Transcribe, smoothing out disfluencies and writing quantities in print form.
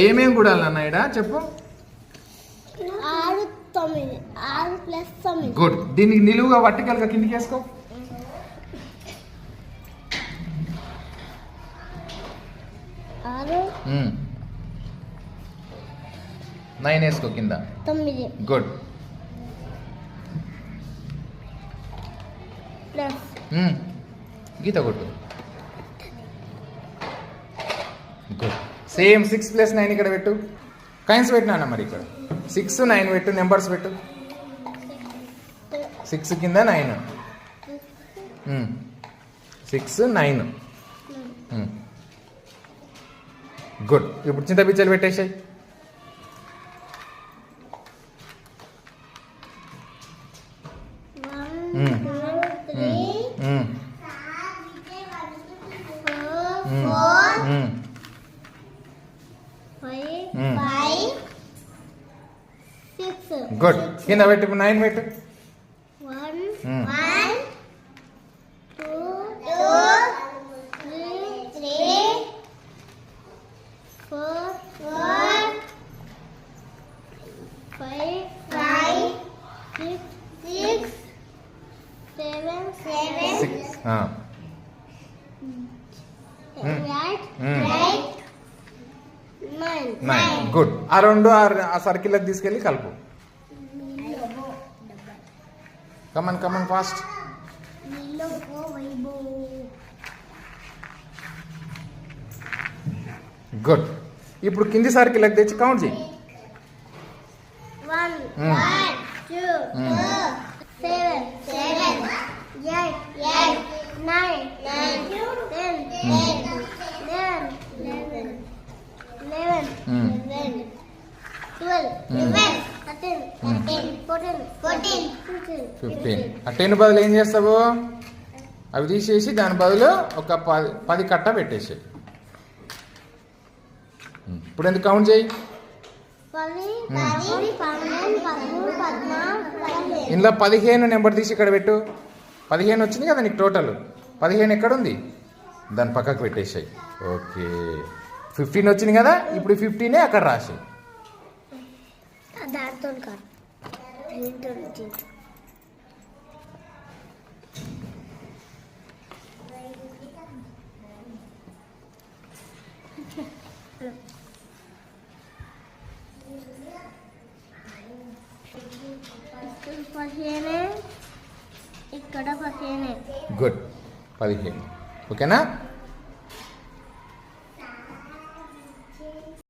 ఏమేం కూడాలి అన్న ఇడా చెప్పు. 6 9 6 ప్లస్ 9. గుడ్. దీనికి నిలువుగా వర్టికల్గా కిందికి వేసుకో. 6 9 వేసుకో కింద. 9 గుడ్. ప్లస్ గీత కొట్టు. గుడ్. సేమ్ 6 + 9 ఇక్కడ పెట్టు. కైన్స్ పెట్టినా మరి ఇక్కడ 6 9 పెట్టు. నెంబర్స్ పెట్టు. 6 కింద 9. 6 9. గుడ్. ఇప్పుడు చింత పిచ్చలు పెట్టేసాయి. గుడ్. కింద పెట్టు. 9 పెట్టు. 1 2 3 4 5 6 7 9. గుడ్. ఆ రెండు ఆ సర్కిల్కి తీసుకెళ్ళి కలుపు. Come on fast. గుడ్. ఇప్పుడు కింది సర్కిల్కి తెచ్చి కౌంట్ చేయి. 1 2 7 8 9 10 11 12 13 14 15. ఆ 10 బదులు ఏం చేస్తావు? అవి తీసేసి దాని బదులు ఒక 10 కట్ట పెట్టేసి ఇప్పుడు ఎందుకు కౌంట్ చేయి. ఇందులో 15 నెంబర్ తీసి ఇక్కడ పెట్టు. 15 వచ్చింది కదా నీకు టోటల్. 15 ఎక్కడ ఉంది? దాని పక్కకు పెట్టేసాయి. ఓకే. 15 వచ్చింది కదా. ఇప్పుడు 15 అక్కడ రాసి. ఇక్కడ 15. గుడ్. 15. ఓకేనా?